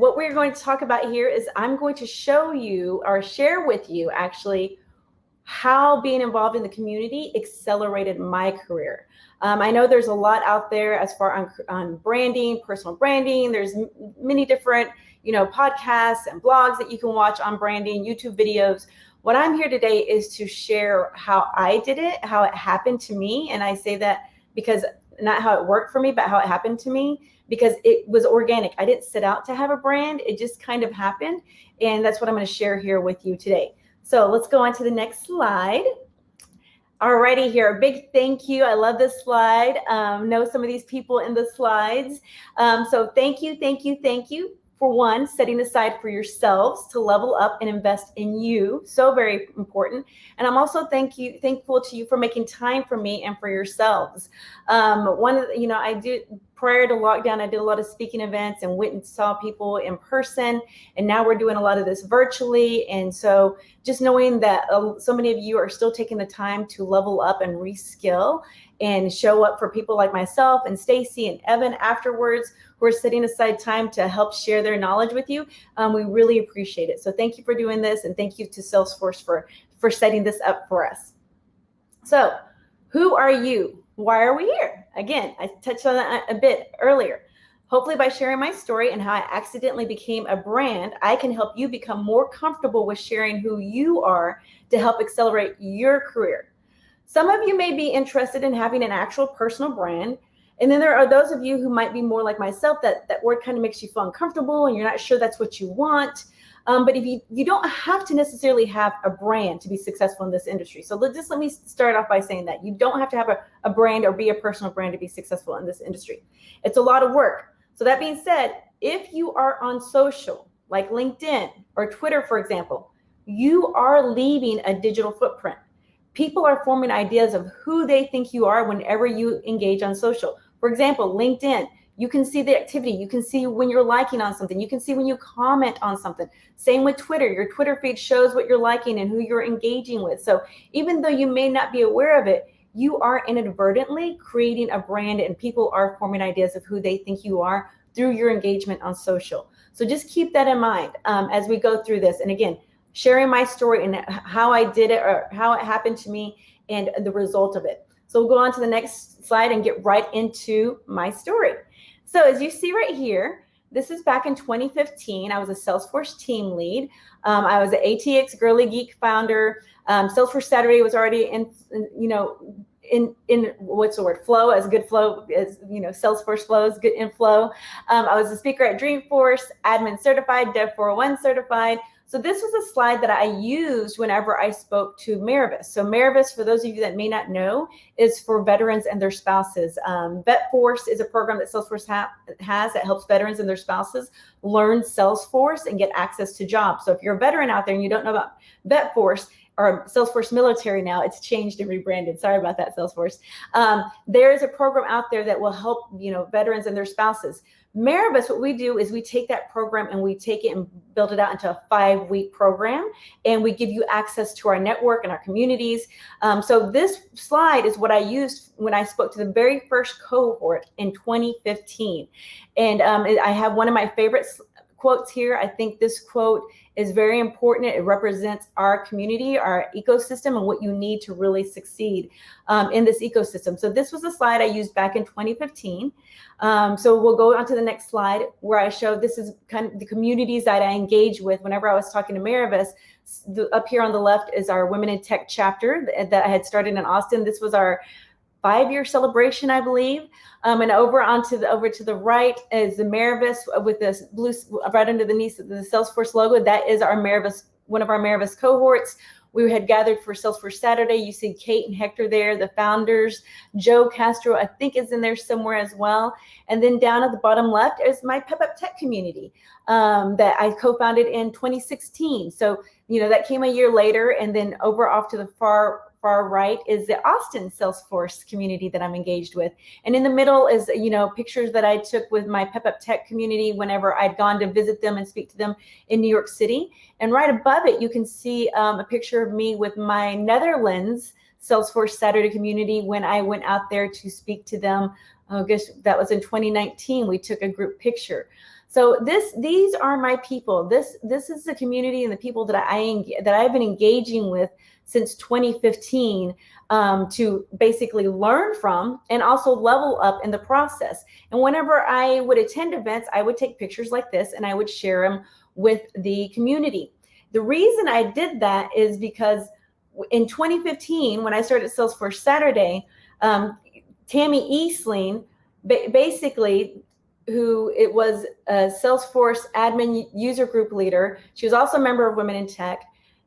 what we're going to talk about here is I'm going to show you or share with you actually how being involved in the community accelerated my career. I know there's a lot out there as far on branding, personal branding. There's many different, podcasts and blogs that you can watch on branding, YouTube videos. What I'm here today is to share how I did it, how it happened to me. And I say that because not how it worked for me, but how it happened to me, because it was organic. I didn't set out to have a brand. It just kind of happened. And that's what I'm going to share here with you today. So let's go on to the next slide. Alrighty, here, a big thank you. I love this slide. Know some of these people in the slides. So thank you for one, setting aside for yourselves to level up and invest in you. So very important. And I'm also thankful to you for making time for me and for yourselves. I do, prior to lockdown, I did a lot of speaking events and went and saw people in person. And now we're doing a lot of this virtually. And so just knowing that so many of you are still taking the time to level up and reskill and show up for people like myself and Stacy and Evan afterwards, who are setting aside time to help share their knowledge with you. We really appreciate it. So thank you for doing this, and thank you to Salesforce for setting this up for us. So who are you? Why are we here? Again, I touched on that a bit earlier. Hopefully by sharing my story and how I accidentally became a brand, I can help you become more comfortable with sharing who you are to help accelerate your career. Some of you may be interested in having an actual personal brand. And then there are those of you who might be more like myself, that word kind of makes you feel uncomfortable and you're not sure that's what you want. But if you don't have to necessarily have a brand to be successful in this industry. So let me start off by saying that you don't have to have a brand or be a personal brand to be successful in this industry. It's a lot of work. So that being said, if you are on social, like LinkedIn or Twitter, for example, you are leaving a digital footprint. People are forming ideas of who they think you are whenever you engage on social. For example, LinkedIn, you can see the activity. You can see when you're liking on something. You can see when you comment on something. Same with Twitter. Your Twitter feed shows what you're liking and who you're engaging with. So even though you may not be aware of it, you are inadvertently creating a brand, and people are forming ideas of who they think you are through your engagement on social. So just keep that in mind as we go through this. And again, sharing my story and how I did it or how it happened to me and the result of it. So we'll go on to the next slide and get right into my story. So as you see right here, this is back in 2015. I was a Salesforce team lead. I was an ATX Girly Geek founder. Salesforce Saturday was already in what's the word? Flow, as good flow as, Salesforce flow is good in flow. I was a speaker at Dreamforce, admin certified, Dev 401 certified. So this was a slide that I used whenever I spoke to Merivis. So Merivis, for those of you that may not know, is for veterans and their spouses. VetForce is a program that Salesforce has that helps veterans and their spouses learn Salesforce and get access to jobs. So if you're a veteran out there and you don't know about VetForce, or Salesforce Military now, it's changed and rebranded. Sorry about that, Salesforce. There is a program out there that will help, veterans and their spouses. Merivis, what we do is we take that program and we take it and build it out into a 5-week program, and we give you access to our network and our communities. So this slide is what I used when I spoke to the very first cohort in 2015. And I have one of my favorite quotes here. I think this quote is very important. It represents our community, our ecosystem, and what you need to really succeed in this ecosystem. So this was a slide I used back in 2015. So we'll go on to the next slide, where I show this is kind of the communities that I engage with whenever I was talking to Merivis. Up here on the left is our Women in Tech chapter that I had started in Austin. This was our 5-year celebration, I believe. And over to the right is the Merivis with this blue right underneath the Salesforce logo. That is our Merivis, one of our Merivis cohorts. We had gathered for Salesforce Saturday. You see Kate and Hector there, the founders. Joe Castro, I think, is in there somewhere as well. And then down at the bottom left is my Pep Up Tech community that I co-founded in 2016. So, that came a year later. And then over off to the far right is the Austin Salesforce community that I'm engaged with. And in the middle is, pictures that I took with my Pep Up Tech community whenever I'd gone to visit them and speak to them in New York City. And right above it, you can see a picture of me with my Netherlands Salesforce Saturday community when I went out there to speak to them. I guess that was in 2019. We took a group picture. So these are my people. This is the community and the people that I've been engaging with since 2015 to basically learn from and also level up in the process. And whenever I would attend events, I would take pictures like this and I would share them with the community. The reason I did that is because in 2015, when I started Salesforce Saturday, Tammy Eastling, basically, who it was a Salesforce admin user group leader. She was also a member of Women in Tech.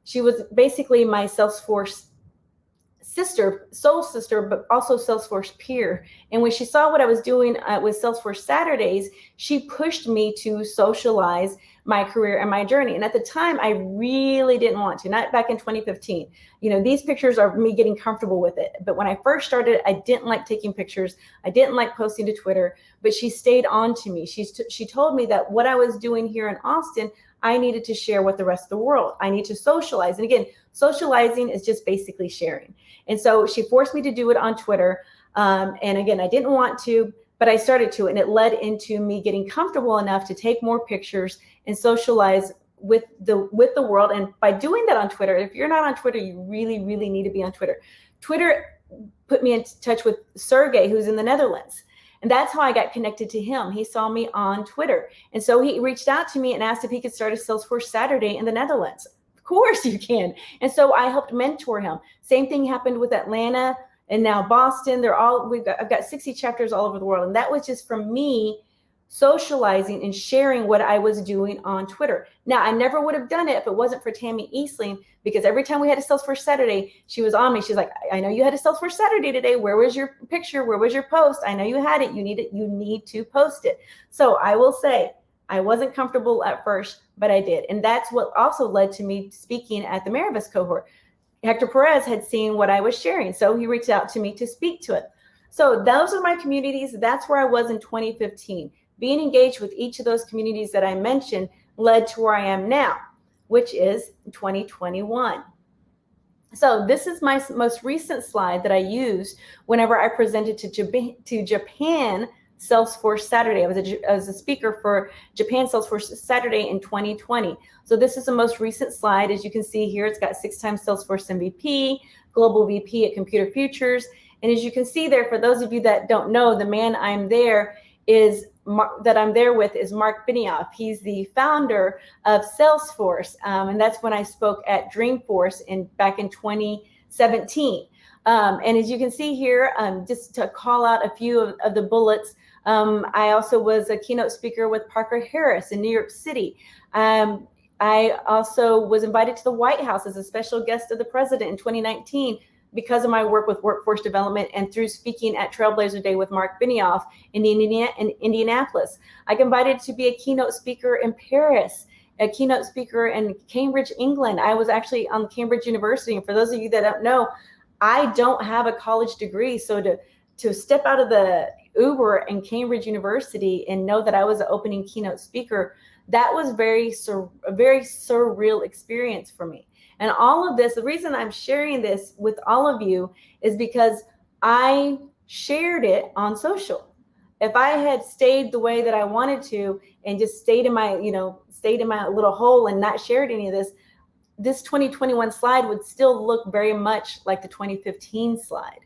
She was basically my Salesforce sister, soul sister, but also Salesforce peer. And when she saw what I was doing with Salesforce Saturdays, she pushed me to socialize my career and my journey. And at the time, I really didn't want to, not back in 2015. These pictures are me getting comfortable with it. But when I first started, I didn't like taking pictures. I didn't like posting to Twitter, but she stayed on to me. She told me that what I was doing here in Austin, I needed to share with the rest of the world. I need to socialize. And again, socializing is just basically sharing. And so she forced me to do it on Twitter. And again, I didn't want to, but I started to, and it led into me getting comfortable enough to take more pictures and socialize with the world. And by doing that on Twitter, if you're not on Twitter, you really, really need to be on Twitter. Twitter put me in touch with Sergey, who's in the Netherlands. And that's how I got connected to him. He saw me on Twitter. And so he reached out to me and asked if he could start a Salesforce Saturday in the Netherlands. Of course you can. And so I helped mentor him. Same thing happened with Atlanta and now Boston. I've got 60 chapters all over the world. And that was just from me socializing and sharing what I was doing on Twitter. Now, I never would have done it if it wasn't for Tammy Eastling, because every time we had a Salesforce Saturday, she was on me. She's like, I know you had a Salesforce Saturday today. Where was your picture? Where was your post? I know you had it. You need to post it. So I will say I wasn't comfortable at first, but I did. And that's what also led to me speaking at the Maribus cohort. Hector Perez had seen what I was sharing, so he reached out to me to speak to it. So those are my communities. That's where I was in 2015. Being engaged with each of those communities that I mentioned led to where I am now, which is 2021. So this is my most recent slide that I used whenever I presented to Japan Salesforce Saturday. I was a speaker for Japan Salesforce Saturday in 2020. So this is the most recent slide. As you can see here, it's got 6-time Salesforce MVP, Global VP at Computer Futures. And as you can see there, for those of you that don't know, the man I'm there with is Mark Benioff. He's the founder of Salesforce. And that's when I spoke at Dreamforce back in 2017. And as you can see here, just to call out a few of the bullets, I also was a keynote speaker with Parker Harris in New York City. I also was invited to the White House as a special guest of the president in 2019 because of my work with workforce development and through speaking at Trailblazer Day with Mark Benioff in Indianapolis. I got invited to be a keynote speaker in Paris, a keynote speaker in Cambridge, England. I was actually on Cambridge University. And for those of you that don't know, I don't have a college degree. So to step out of the Uber in Cambridge University and know that I was an opening keynote speaker, that was a very surreal experience for me. And all of this, the reason I'm sharing this with all of you is because I shared it on social. If I had stayed the way that I wanted to and just stayed in my little hole and not shared any of this 2021 slide would still look very much like the 2015 slide.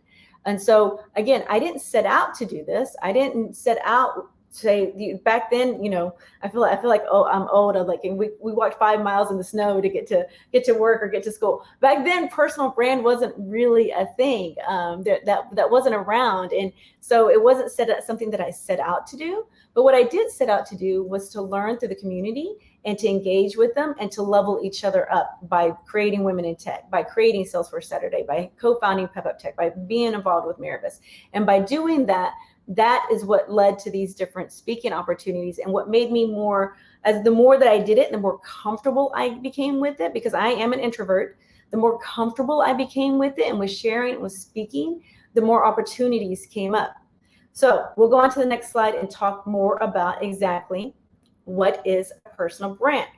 And so again, I didn't set out to do this. I didn't set out to say, back then, I feel like, oh, I'm old. We walked 5 miles in the snow to get to work or get to school. Back then, personal brand wasn't really a thing. That wasn't around. And so it wasn't something that I set out to do. But what I did set out to do was to learn through the community and to engage with them and to level each other up by creating Women in Tech, by creating Salesforce Saturday, by co-founding Pep Up Tech, by being involved with Maribus. And by doing that, that is what led to these different speaking opportunities and what made me the more that I did it, the more comfortable I became with it, because I am an introvert. The more comfortable I became with it and was sharing and was speaking, the more opportunities came up. So we'll go on to the next slide and talk more about exactly what is a personal brand.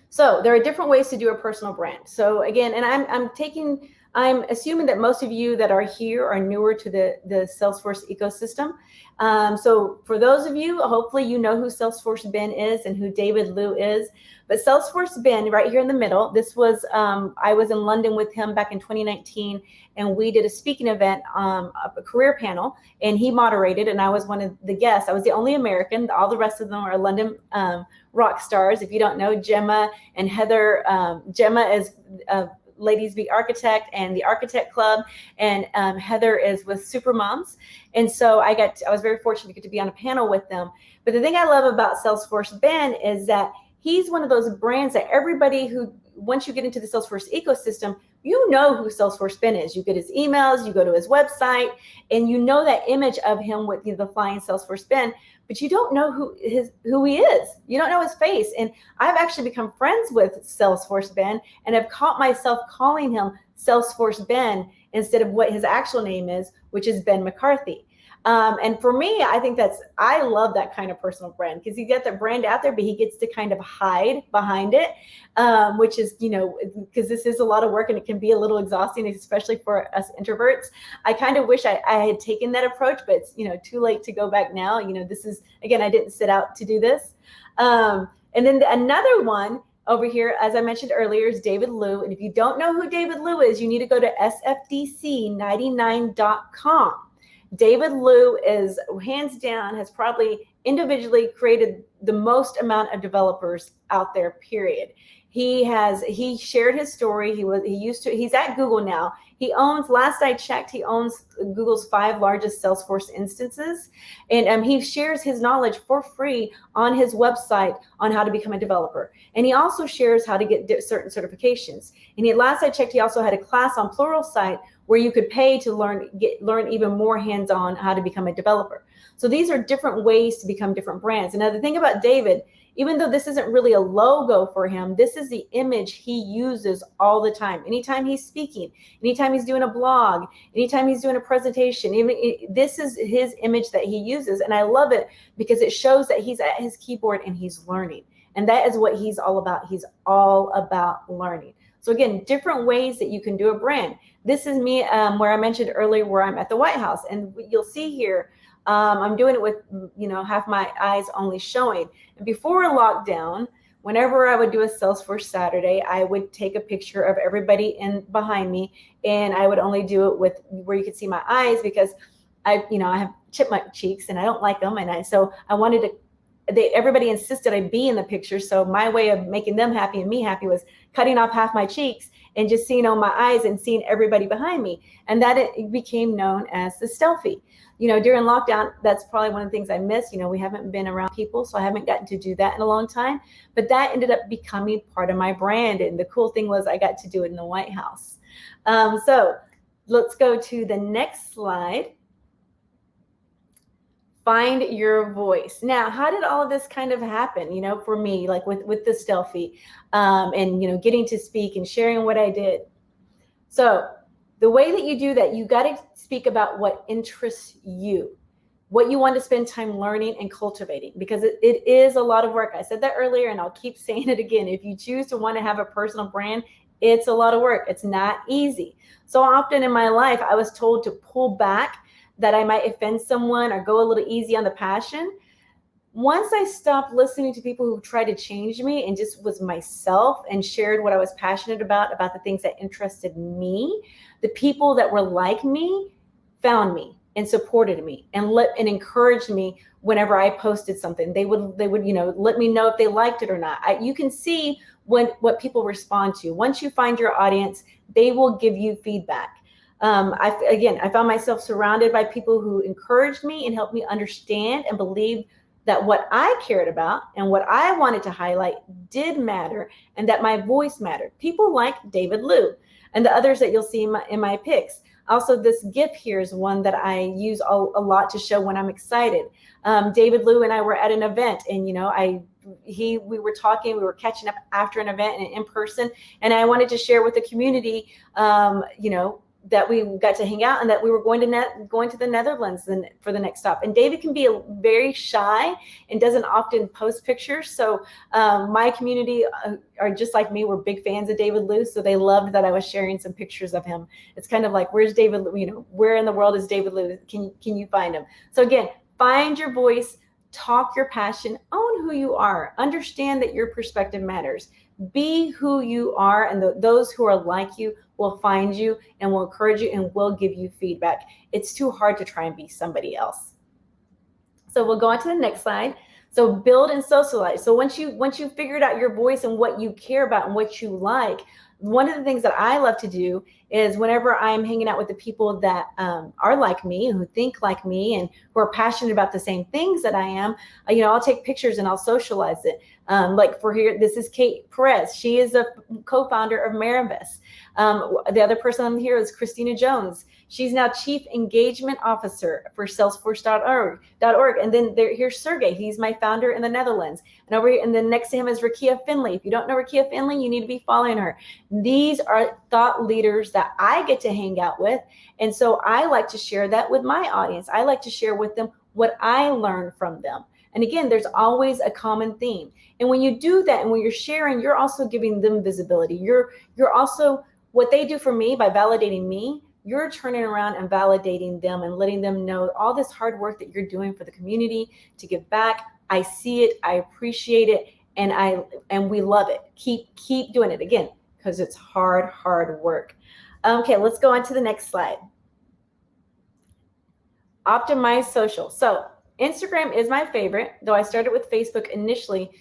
So there are different ways to do a personal brand. So again, and I'm taking I'm assuming that most of you that are here are newer to the Salesforce ecosystem. So for those of you, hopefully you know who Salesforce Ben is and who David Liu is. But Salesforce Ben, right here in the middle, this was, I was in London with him back in 2019, and we did a speaking event, a career panel, and he moderated, and I was one of the guests. I was the only American. All the rest of them are London rock stars. If you don't know, Gemma and Heather, Gemma is Ladies Be Architect and the Architect Club, and Heather is with Supermoms. And so I was very fortunate to get to be on a panel with them. But the thing I love about Salesforce Ben is that he's one of those brands that everybody who, once you get into the Salesforce ecosystem, you know who Salesforce Ben is. You get his emails, you go to his website, and you know that image of him with the flying Salesforce Ben, but you don't know who he is. You don't know his face. And I've actually become friends with Salesforce Ben and have caught myself calling him Salesforce Ben instead of what his actual name is, which is Ben McCarthy. And for me, I love that kind of personal brand, because you get the brand out there, but he gets to kind of hide behind it, which is, because this is a lot of work and it can be a little exhausting, especially for us introverts. I kind of wish I had taken that approach, but it's, too late to go back now. This is, again, I didn't set out to do this. And then another one over here, as I mentioned earlier, is David Liu. And if you don't know who David Liu is, you need to go to sfdc99.com. David Liu is hands down, has probably individually created the most amount of developers out there, period. He shared his story. He's at Google now. He owns, last I checked, he owns Google's 5 largest Salesforce instances. And he shares his knowledge for free on his website on how to become a developer. And he also shares how to get certain certifications. And last I checked, he also had a class on Pluralsight where you could pay to learn even more hands-on how to become a developer. So these are different ways to become different brands. And now the thing about David, even though this isn't really a logo for him, this is the image he uses all the time. Anytime he's speaking, anytime he's doing a blog, anytime he's doing a presentation, this is his image that he uses. And I love it because it shows that he's at his keyboard and he's learning. And that is what he's all about. He's all about learning. So again, different ways that you can do a brand. This is me where I mentioned earlier where I'm at the White House. And you'll see here, I'm doing it with, half my eyes only showing. And before lockdown, whenever I would do a Salesforce Saturday, I would take a picture of everybody behind me, and I would only do it with where you could see my eyes, because I have chipmunk cheeks and I don't like them. And so I wanted to, everybody insisted I be in the picture. So my way of making them happy and me happy was cutting off half my cheeks and just seeing on my eyes and seeing everybody behind me. And that it became known as the Stealthie. During lockdown, that's probably one of the things I miss. We haven't been around people, so I haven't gotten to do that in a long time. But that ended up becoming part of my brand. And the cool thing was I got to do it in the White House. So let's go to the next slide. Find your voice. Now, how did all of this kind of happen, for me, like with the Stealthie, and, getting to speak and sharing what I did? So the way that you do that, you got to speak about what interests you, what you want to spend time learning and cultivating, because it is a lot of work. I said that earlier, and I'll keep saying it again. If you choose to want to have a personal brand, it's a lot of work. It's not easy. So often in my life, I was told to pull back, that I might offend someone or go a little easy on the passion. Once I stopped listening to people who tried to change me and just was myself and shared what I was passionate about the things that interested me, the people that were like me found me and supported me and encouraged me whenever I posted something. They would let me know if they liked it or not. You can see what people respond to. Once you find your audience, they will give you feedback. I found myself surrounded by people who encouraged me and helped me understand and believe that what I cared about and what I wanted to highlight did matter, and that my voice mattered. People like David Liu and the others that you'll see in my picks. Also, this GIF here is one that I use a lot to show when I'm excited. David Liu and I were at an event, and we were talking, we were catching up after an event and in person, and I wanted to share with the community, that we got to hang out and that we were going to the Netherlands for the next stop. And David can be very shy and doesn't often post pictures. So my community are just like me. We're big fans of David Liu. So they loved that I was sharing some pictures of him. It's kind of like, where's David Liu? You know, where in the world is David Liu? Can you find him? So again, find your voice, talk your passion, own who you are, understand that your perspective matters. Be who you are, and those who are like you will find you and will encourage you and will give you feedback. It's too hard to try and be somebody else. So we'll go on to the next slide. So build and socialize. So once you figured out your voice and what you care about and what you like, one of the things that I love to do is whenever I'm hanging out with the people that are like me, who think like me, and who are passionate about the same things that I am, I'll take pictures and I'll socialize it. Like for here, this is Kate Perez. She is a co-founder of Maribus. The other person on here is Christina Jones. She's now Chief Engagement Officer for Salesforce.org. And then here's Sergey. He's my founder in the Netherlands. And over here, and then next to him is Rakia Finley. If you don't know Rakia Finley, you need to be following her. These are thought leaders that I get to hang out with. And so I like to share that with my audience. I like to share with them what I learned from them. And again, there's always a common theme. And when you do that and when you're sharing, you're also giving them visibility. You're also, what they do for me by validating me, you're turning around and validating them and letting them know all this hard work that you're doing for the community to give back. I see it, I appreciate it, and we love it. Keep doing it, again, because it's hard work. Okay, let's go on to the next slide. Optimize social. So Instagram is my favorite, though I started with Facebook initially.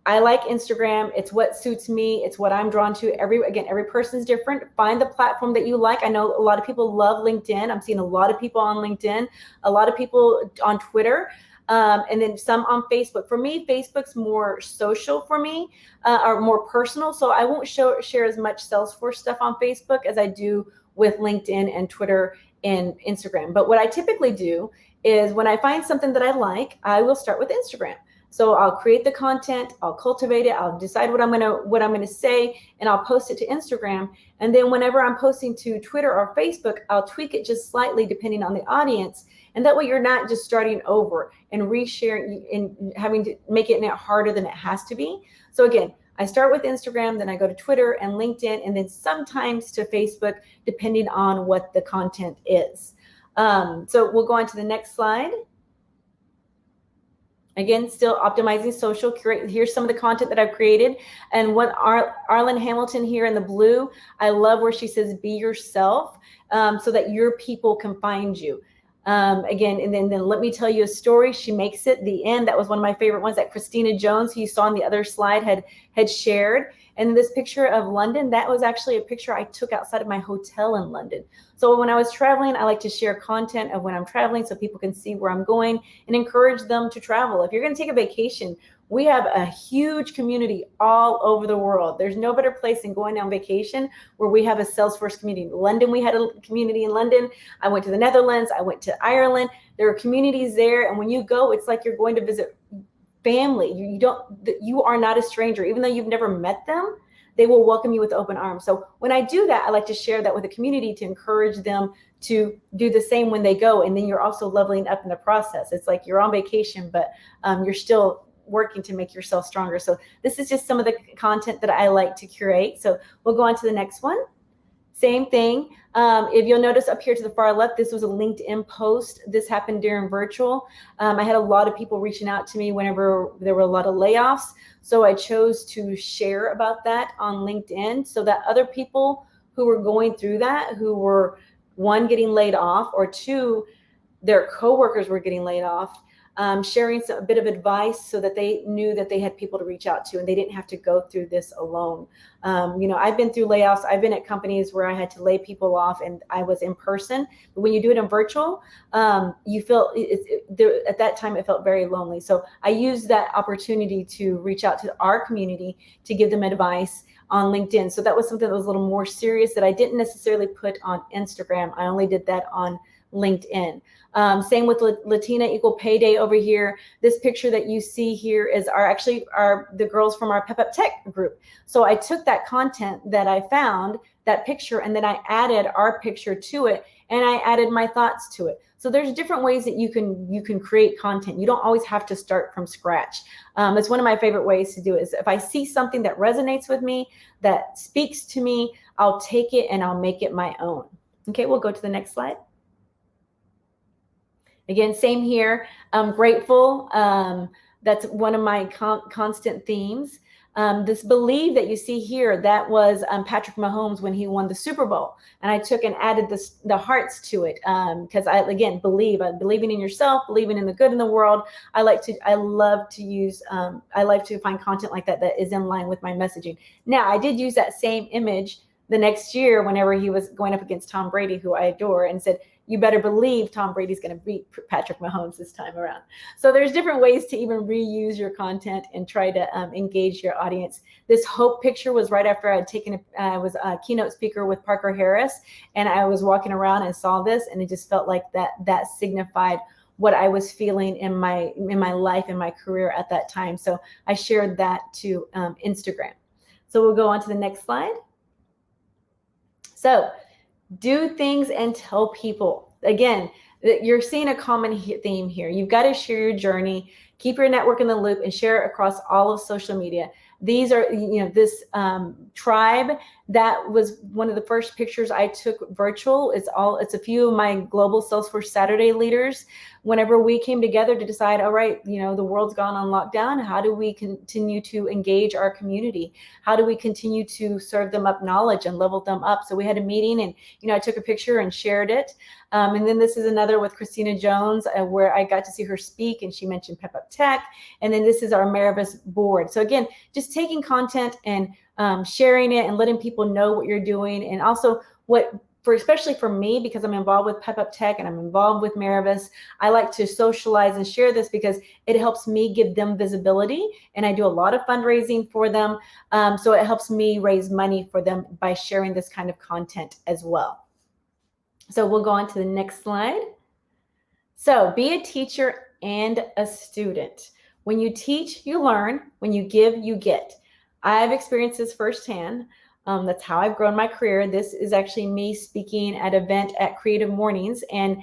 I like Instagram. It's what suits me. It's what I'm drawn to. Every person's different. Find the platform that you like. I know a lot of people love LinkedIn. I'm seeing a lot of people on LinkedIn, a lot of people on Twitter, and then some on Facebook. For me, Facebook's more social for me, or more personal. So I won't share as much Salesforce stuff on Facebook as I do with LinkedIn and Twitter and Instagram. But what I typically do is when I find something that I like, I will start with Instagram. So I'll create the content, I'll cultivate it, I'll decide what I'm gonna say, and I'll post it to Instagram. And then whenever I'm posting to Twitter or Facebook, I'll tweak it just slightly depending on the audience. And that way you're not just starting over and resharing and having to make it harder than it has to be. So again, I start with Instagram, then I go to Twitter and LinkedIn, and then sometimes to Facebook, depending on what the content is. So we'll go on to the next slide. Again, still optimizing social. Here's some of the content that I've created. And what Arlen Hamilton here in the blue, I love where she says, be yourself, so that your people can find you. Again, and then let me tell you a story. She makes it the end. That was one of my favorite ones that Christina Jones, who you saw on the other slide, had shared. And this picture of London, that was actually a picture I took outside of my hotel in London. So when I was traveling, I like to share content of when I'm traveling so people can see where I'm going and encourage them to travel. If you're going to take a vacation, we have a huge community all over the world. There's no better place than going on vacation where we have a Salesforce community. In London, we had a community in London. I went to the Netherlands. I went to Ireland. There are communities there. And when you go, it's like you're going to visit family. You are not a stranger. Even though you've never met them, they will welcome you with open arms. So when I do that, I like to share that with the community to encourage them to do the same when they go. And then you're also leveling up in the process. It's like you're on vacation, but you're still working to make yourself stronger. So this is just some of the content that I like to curate. So we'll go on to the next one. Same thing. If you'll notice up here to the far left, this was a LinkedIn post. This happened during virtual. I had a lot of people reaching out to me whenever there were a lot of layoffs. So I chose to share about that on LinkedIn so that other people who were going through that, who were, one, getting laid off, or two, their coworkers were getting laid off, sharing a bit of advice so that they knew that they had people to reach out to and they didn't have to go through this alone. I've been through layoffs. I've been at companies where I had to lay people off and I was in person. But when you do it in virtual, you feel at that time it felt very lonely. So I used that opportunity to reach out to our community to give them advice on LinkedIn. So that was something that was a little more serious that I didn't necessarily put on Instagram. I only did that on LinkedIn. Same with Latina Equal Pay Day over here. This picture that you see here is the girls from our Pep Up Tech group. So I took that content that I found that picture, and then I added our picture to it, and I added my thoughts to it. So there's different ways that you can create content. You don't always have to start from scratch. It's one of my favorite ways to do it. Is if I see something that resonates with me, that speaks to me, I'll take it and I'll make it my own. Okay, we'll go to the next slide. Again, same here. I'm grateful. That's one of my constant themes. This believe that you see here, that was Patrick Mahomes when he won the Super Bowl. And I took and added the hearts to it because I, again, believing in yourself, believing in the good in the world. I like to find content like that is in line with my messaging. Now, I did use that same image the next year whenever he was going up against Tom Brady, who I adore, and said, you better believe Tom Brady's going to beat Patrick Mahomes this time around. So there's different ways to even reuse your content and try to engage your audience. This hope picture was right after I was a keynote speaker with Parker Harris, and I was walking around and saw this, and it just felt like that signified what I was feeling in my life, in my career at that time. So I shared that to Instagram. So we'll go on to the next slide. So do things and tell people. Again, you're seeing a common theme here. You've got to share your journey, keep your network in the loop, and share it across all of social media. These are, this tribe, that was one of the first pictures I took virtual. It's a few of my global Salesforce Saturday leaders. Whenever we came together to decide, all right, the world's gone on lockdown. How do we continue to engage our community? How do we continue to serve them up knowledge and level them up? So we had a meeting, and I took a picture and shared it. And then this is another with Christina Jones, where I got to see her speak, and she mentioned Pep Up Tech. And then this is our Marivis board. So again, just taking content and sharing it and letting people know what you're doing, and also especially for me, because I'm involved with Pep Up Tech and I'm involved with Marivis, I like to socialize and share this because it helps me give them visibility, and I do a lot of fundraising for them. So it helps me raise money for them by sharing this kind of content as well. So we'll go on to the next slide. So be a teacher and a student. When you teach, you learn. When you give, you get. I've experienced this firsthand. That's how I've grown my career. This is actually me speaking at an event at Creative Mornings. And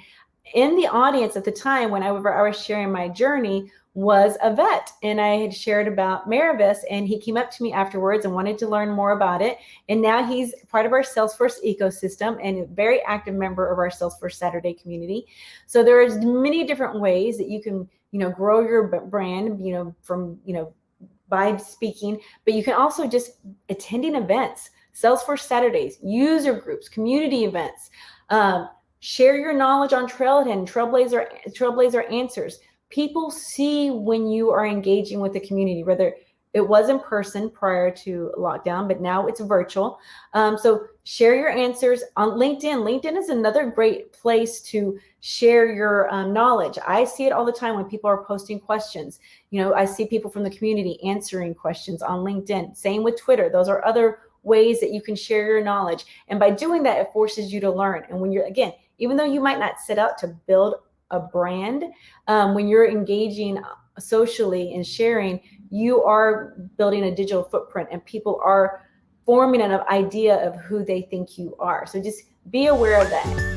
in the audience at the time, whenever I was sharing my journey, was a vet. And I had shared about Marivis, and he came up to me afterwards and wanted to learn more about it. And now he's part of our Salesforce ecosystem and a very active member of our Salesforce Saturday community. So there's many different ways that you can, grow your brand, from, by speaking, but you can also just attending events, Salesforce Saturdays, user groups, community events. Share your knowledge on Trailhead and Trailblazer Answers. People see when you are engaging with the community, whether it was in person prior to lockdown, but now it's virtual. So share your answers on LinkedIn. LinkedIn is another great place to share your knowledge. I see it all the time when people are posting questions. I see people from the community answering questions on LinkedIn. Same with Twitter. Those are other ways that you can share your knowledge. And by doing that, it forces you to learn. And when you're, again, even though you might not set out to build a brand, when you're engaging socially and sharing, you are building a digital footprint, and people are forming an idea of who they think you are. So just be aware of that.